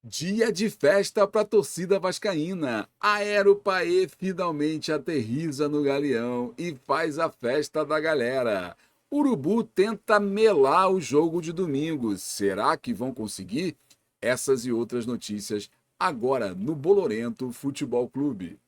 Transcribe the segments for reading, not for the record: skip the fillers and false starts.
Dia de festa para a torcida vascaína. Aeropaê finalmente aterriza no Galeão e faz a festa da galera. Urubu tenta melar o jogo de domingo. Será que vão conseguir? Essas e outras notícias agora no Bolorento Futebol Clube.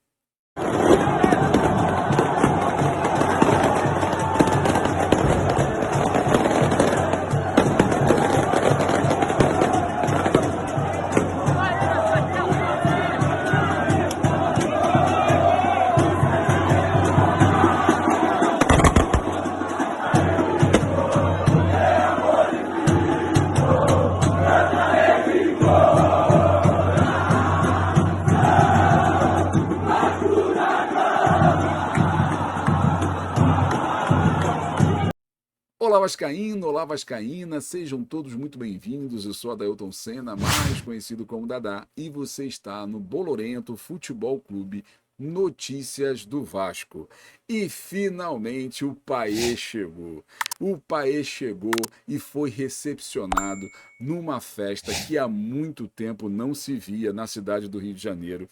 Olá Vascaíno, olá Vascaína, sejam todos muito bem-vindos. Eu sou Adailton Senna, mais conhecido como Dadá, e você está no Bolorento Futebol Clube, Notícias do Vasco. E finalmente o Paê chegou. O Paê chegou e foi recepcionado numa festa que há muito tempo não se via na cidade do Rio de Janeiro.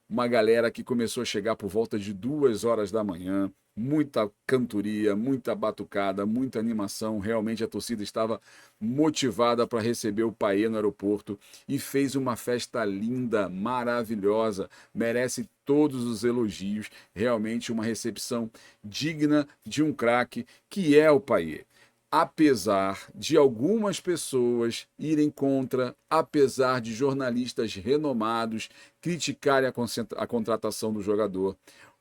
Uma galera que começou a chegar por volta de 2 horas da manhã, muita cantoria, muita batucada, muita animação. Realmente a torcida estava motivada para receber o Paê no aeroporto e fez uma festa linda, maravilhosa, merece todos os elogios. Realmente uma recepção digna de um craque que é o Paê. Apesar de algumas pessoas irem contra, apesar de jornalistas renomados criticarem a contratação do jogador,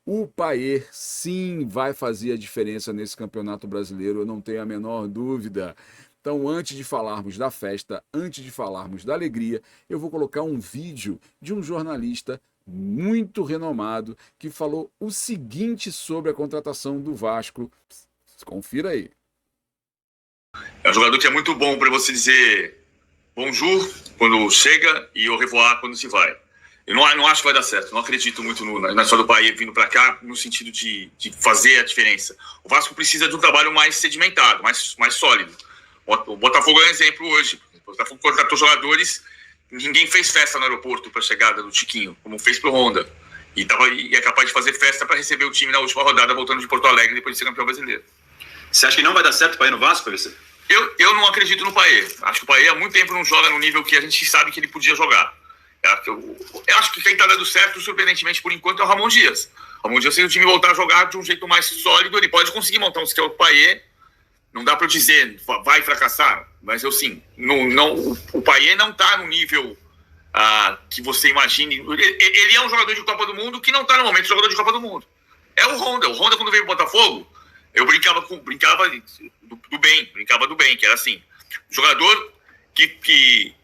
o Paê sim vai fazer a diferença nesse campeonato brasileiro, eu não tenho a menor dúvida. Então, antes de falarmos da festa, antes de falarmos da alegria, eu vou colocar um vídeo de um jornalista muito renomado que falou o seguinte sobre a contratação do Vasco. Confira aí. É um jogador que é muito bom para você dizer bonjour quando chega e au revoir quando se vai. Eu não acho que vai dar certo. Não acredito muito na história do Paê vindo para cá no sentido de fazer a diferença. O Vasco precisa de um trabalho mais sedimentado, mais sólido. O Botafogo é um exemplo hoje. O Botafogo contratou jogadores, ninguém fez festa no aeroporto para a chegada do Tiquinho, como fez para o Honda. E é capaz de fazer festa para receber o time na última rodada, voltando de Porto Alegre depois de ser campeão brasileiro. Você acha que não vai dar certo para ir no Vasco, você? Eu não acredito no Paê. Acho que o Paê há muito tempo não joga no nível que a gente sabe que ele podia jogar. Eu acho que quem está dando certo, surpreendentemente, por enquanto, é o Ramon Dias. O Ramon Dias, se o time voltar a jogar de um jeito mais sólido, ele pode conseguir montar um esquema com o Paê. Não dá para eu dizer, vai fracassar, mas eu sim. O Paê não está no nível que você imagine. Ele é um jogador de Copa do Mundo que não está no momento de jogador de Copa do Mundo. É o Honda. O Honda, quando veio pro Botafogo, eu brincava do bem, que era assim, jogador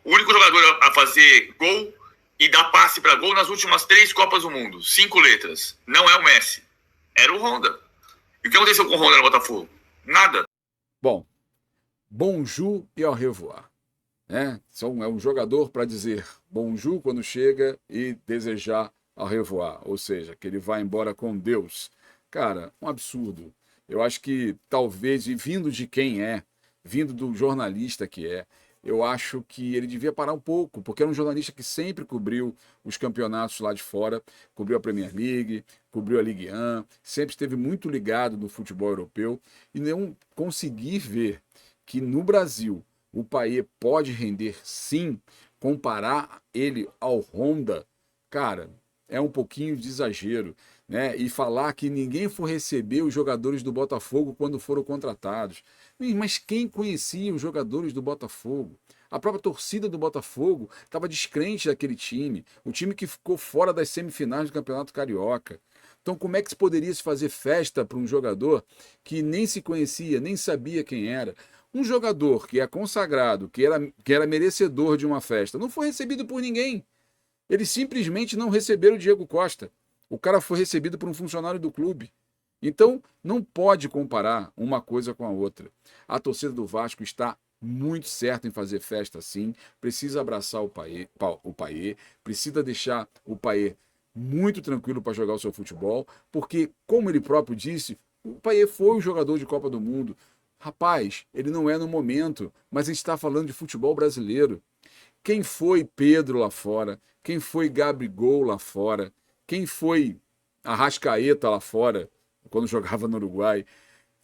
o único jogador a fazer gol e dar passe para gol nas últimas 3 Copas do Mundo, 5 letras, não é o Messi, era o Honda. E o que aconteceu com o Honda no Botafogo? Nada. Bom, bonjour e au revoir, né? É um jogador para dizer bonjour quando chega e desejar au revoir, ou seja, que ele vai embora com Deus. Cara, um absurdo. Eu acho que talvez, e vindo de quem é, vindo do jornalista que é, eu acho que ele devia parar um pouco, porque era um jornalista que sempre cobriu os campeonatos lá de fora, cobriu a Premier League, cobriu a Ligue 1, sempre esteve muito ligado no futebol europeu e não conseguir ver que no Brasil o Paê pode render sim, comparar ele ao Honda, cara, é um pouquinho de exagero, né? E falar que ninguém for receber os jogadores do Botafogo quando foram contratados. Mas quem conhecia os jogadores do Botafogo? A própria torcida do Botafogo estava descrente daquele time, o time que ficou fora das semifinais do Campeonato Carioca. Então, como é que se poderia se fazer festa para um jogador que nem se conhecia, nem sabia quem era? Um jogador que é consagrado, que era merecedor de uma festa, não foi recebido por ninguém. Eles simplesmente não receberam o Diego Costa. O cara foi recebido por um funcionário do clube. Então, não pode comparar uma coisa com a outra. A torcida do Vasco está muito certa em fazer festa sim, precisa abraçar o Paê, precisa deixar o Paê muito tranquilo para jogar o seu futebol, porque, como ele próprio disse, o Paê foi um jogador de Copa do Mundo. Rapaz, ele não é no momento, mas a gente está falando de futebol brasileiro. Quem foi Pedro lá fora? Quem foi Gabigol lá fora? Quem foi Arrascaeta lá fora, quando jogava no Uruguai?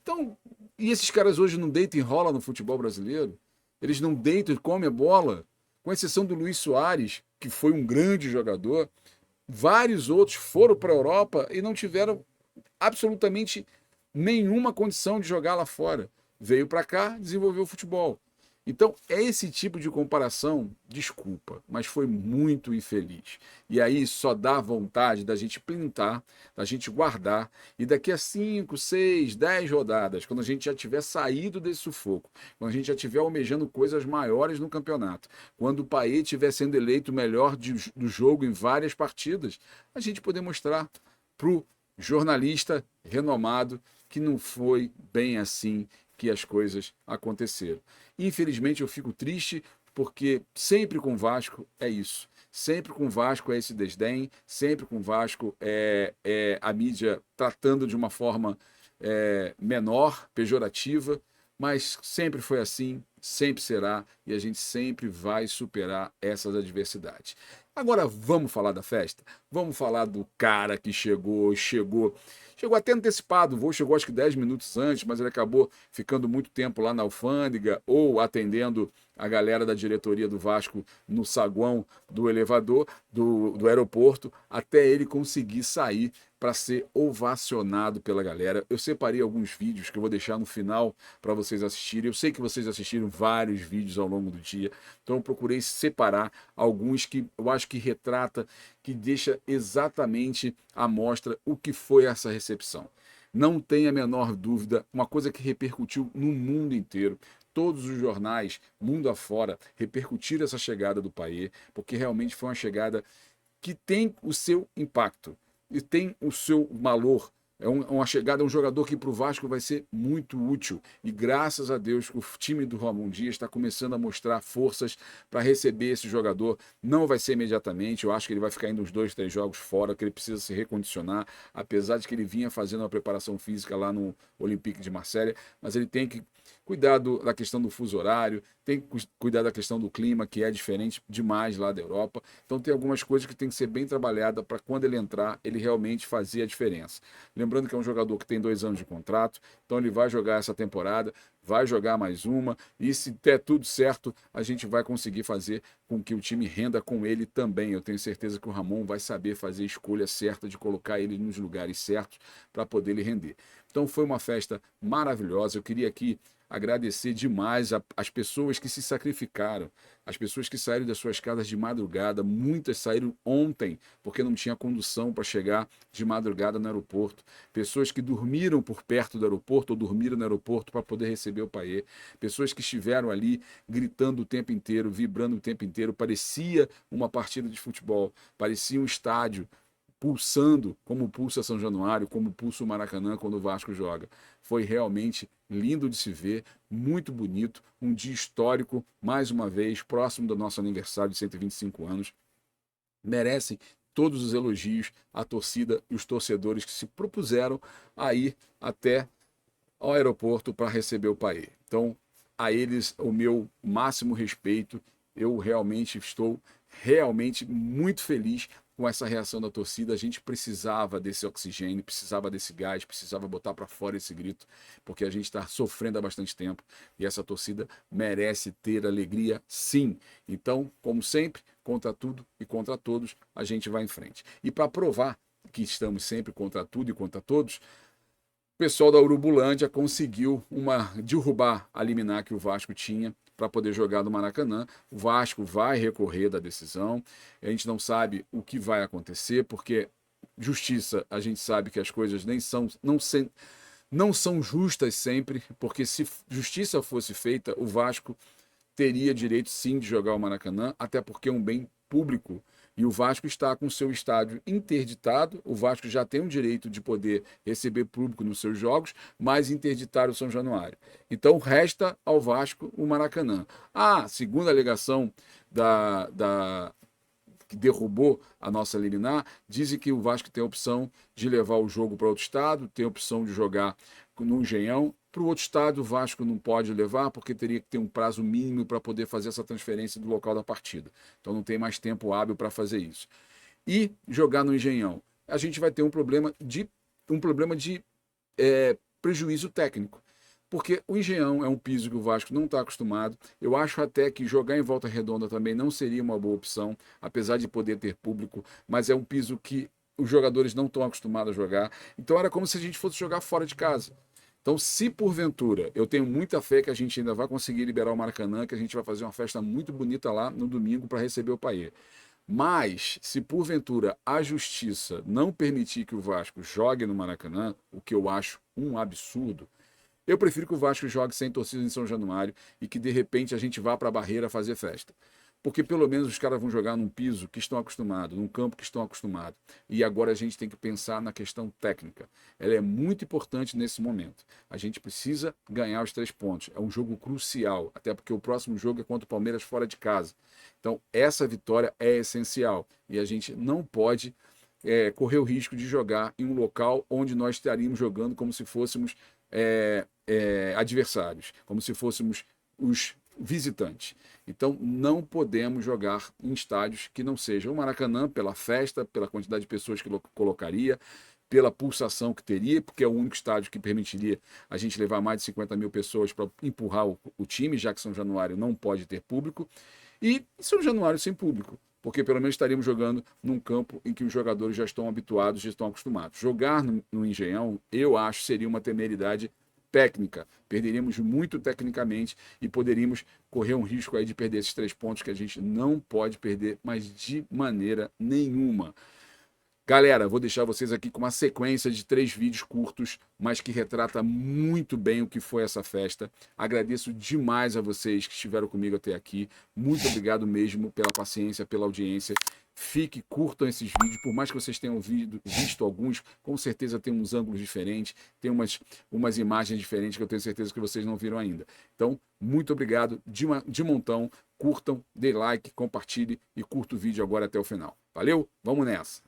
Então, e esses caras hoje não deitam e rolam no futebol brasileiro? Eles não deitam e comem a bola? Com exceção do Luís Soares, que foi um grande jogador, vários outros foram para a Europa e não tiveram absolutamente nenhuma condição de jogar lá fora. Veio para cá, desenvolveu o futebol. Então, é esse tipo de comparação, desculpa, mas foi muito infeliz. E aí só dá vontade da gente plantar, da gente guardar, e daqui a 5, 6, 10 rodadas, quando a gente já tiver saído desse sufoco, quando a gente já tiver almejando coisas maiores no campeonato, quando o Payet estiver sendo eleito o melhor do jogo em várias partidas, a gente poder mostrar para o jornalista renomado que não foi bem assim que as coisas aconteceram. Infelizmente eu fico triste porque sempre com o Vasco é isso. Sempre com o Vasco é esse desdém, sempre com o Vasco é a mídia tratando de uma forma menor, pejorativa, mas sempre foi assim, sempre será e a gente sempre vai superar essas adversidades. Agora vamos falar da festa? Vamos falar do cara que chegou até antecipado, o voo chegou acho que 10 minutos antes, mas ele acabou ficando muito tempo lá na alfândega ou atendendo a galera da diretoria do Vasco no saguão do elevador, do aeroporto, até ele conseguir sair para ser ovacionado pela galera. Eu separei alguns vídeos que eu vou deixar no final para vocês assistirem. Eu sei que vocês assistiram vários vídeos ao longo do dia, então eu procurei separar alguns que eu acho que retrata, que deixa exatamente à mostra o que foi essa recepção. Não tem a menor dúvida, uma coisa que repercutiu no mundo inteiro. Todos os jornais, mundo afora, repercutiram essa chegada do Payet, porque realmente foi uma chegada que tem o seu impacto e tem o seu valor. É uma chegada, um jogador que para o Vasco vai ser muito útil. E graças a Deus o time do Ramon Dias está começando a mostrar forças para receber esse jogador. Não vai ser imediatamente, eu acho que ele vai ficar ainda uns 2, 3 jogos fora, que ele precisa se recondicionar, apesar de que ele vinha fazendo uma preparação física lá no Olympique de Marselha, mas ele tem que cuidar da questão do fuso horário, tem que cuidar da questão do clima, que é diferente demais lá da Europa. Então tem algumas coisas que tem que ser bem trabalhada para quando ele entrar, ele realmente fazer a diferença. Lembrando que é um jogador que tem 2 anos de contrato, então ele vai jogar essa temporada, vai jogar mais uma, e se der tudo certo, a gente vai conseguir fazer com que o time renda com ele também. Eu tenho certeza que o Ramon vai saber fazer a escolha certa de colocar ele nos lugares certos para poder ele render. Então foi uma festa maravilhosa. Eu queria aqui agradecer demais as pessoas que se sacrificaram, as pessoas que saíram das suas casas de madrugada. Muitas saíram ontem porque não tinha condução para chegar de madrugada no aeroporto, pessoas que dormiram por perto do aeroporto ou dormiram no aeroporto para poder receber o Payet, pessoas que estiveram ali gritando o tempo inteiro, vibrando o tempo inteiro. Parecia uma partida de futebol, parecia um estádio pulsando, como pulsa São Januário, como pulsa o Maracanã quando o Vasco joga. Foi realmente lindo de se ver, muito bonito, um dia histórico, mais uma vez, próximo do nosso aniversário de 125 anos. Merecem todos os elogios a torcida e os torcedores que se propuseram a ir até ao aeroporto para receber o Payet. Então, a eles o meu máximo respeito. Eu realmente estou muito feliz com essa reação da torcida. A gente precisava desse oxigênio, precisava desse gás, precisava botar para fora esse grito, porque a gente está sofrendo há bastante tempo e essa torcida merece ter alegria, sim. Então, como sempre, contra tudo e contra todos, a gente vai em frente. E para provar que estamos sempre contra tudo e contra todos, o pessoal da Urubulândia conseguiu derrubar a liminar que o Vasco tinha para poder jogar no Maracanã. O Vasco vai recorrer da decisão. A gente não sabe o que vai acontecer, porque justiça, a gente sabe que as coisas não são justas sempre, porque se justiça fosse feita, o Vasco teria direito sim de jogar o Maracanã, até porque é um bem público. E o Vasco está com seu estádio interditado. O Vasco já tem o direito de poder receber público nos seus jogos, mas interditar o São Januário. Então resta ao Vasco o Maracanã. Segundo a alegação que derrubou a nossa liminar, dizem que o Vasco tem a opção de levar o jogo para outro estado, tem a opção de jogar no Engenhão. para o outro estado o Vasco não pode levar, porque teria que ter um prazo mínimo para poder fazer essa transferência do local da partida. Então não tem mais tempo hábil para fazer isso. E jogar no Engenhão. A gente vai ter um problema de prejuízo técnico. Porque o Engenhão é um piso que o Vasco não está acostumado. Eu acho até que jogar em Volta Redonda também não seria uma boa opção, apesar de poder ter público, mas é um piso que os jogadores não estão acostumados a jogar. Então era como se a gente fosse jogar fora de casa. Então, se porventura, eu tenho muita fé que a gente ainda vai conseguir liberar o Maracanã, que a gente vai fazer uma festa muito bonita lá no domingo para receber o Payet. Mas, se porventura a justiça não permitir que o Vasco jogue no Maracanã, o que eu acho um absurdo, eu prefiro que o Vasco jogue sem torcida em São Januário e que de repente a gente vá para a Barreira fazer festa. Porque pelo menos os caras vão jogar num piso que estão acostumados, num campo que estão acostumados. E agora a gente tem que pensar na questão técnica. Ela é muito importante nesse momento. A gente precisa ganhar os 3 pontos. É um jogo crucial, até porque o próximo jogo é contra o Palmeiras fora de casa. Então essa vitória é essencial. E a gente não pode correr o risco de jogar em um local onde nós estaríamos jogando como se fôssemos adversários, como se fôssemos os visitantes. Então não podemos jogar em estádios que não sejam o Maracanã, pela festa, pela quantidade de pessoas que colocaria, pela pulsação que teria, porque é o único estádio que permitiria a gente levar mais de 50 mil pessoas para empurrar o time, já que São Januário não pode ter público, e São Januário sem público, porque pelo menos estaríamos jogando num campo em que os jogadores já estão habituados, já estão acostumados. Jogar no Engenhão, eu acho, seria uma temeridade técnica, perderíamos muito tecnicamente e poderíamos correr um risco aí de perder esses 3 pontos que a gente não pode perder, mas de maneira nenhuma. Galera, vou deixar vocês aqui com uma sequência de 3 vídeos curtos, mas que retrata muito bem o que foi essa festa. Agradeço demais a vocês que estiveram comigo até aqui. Muito obrigado mesmo pela paciência, pela audiência. Curtam esses vídeos, por mais que vocês tenham visto alguns, com certeza tem uns ângulos diferentes, tem umas imagens diferentes que eu tenho certeza que vocês não viram ainda. Então, muito obrigado de montão. Curtam, dê like, compartilhe e curta o vídeo agora até o final. Valeu? Vamos nessa!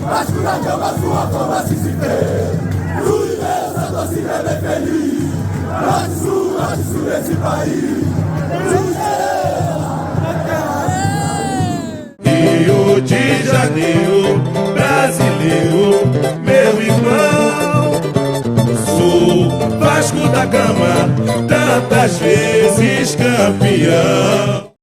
Vasco na cama, sua fama se vê. Tudo imensa, torcida é bem feliz. Norte sul desse país. Rio de Janeiro, brasileiro. da cama, tantas vezes campeão.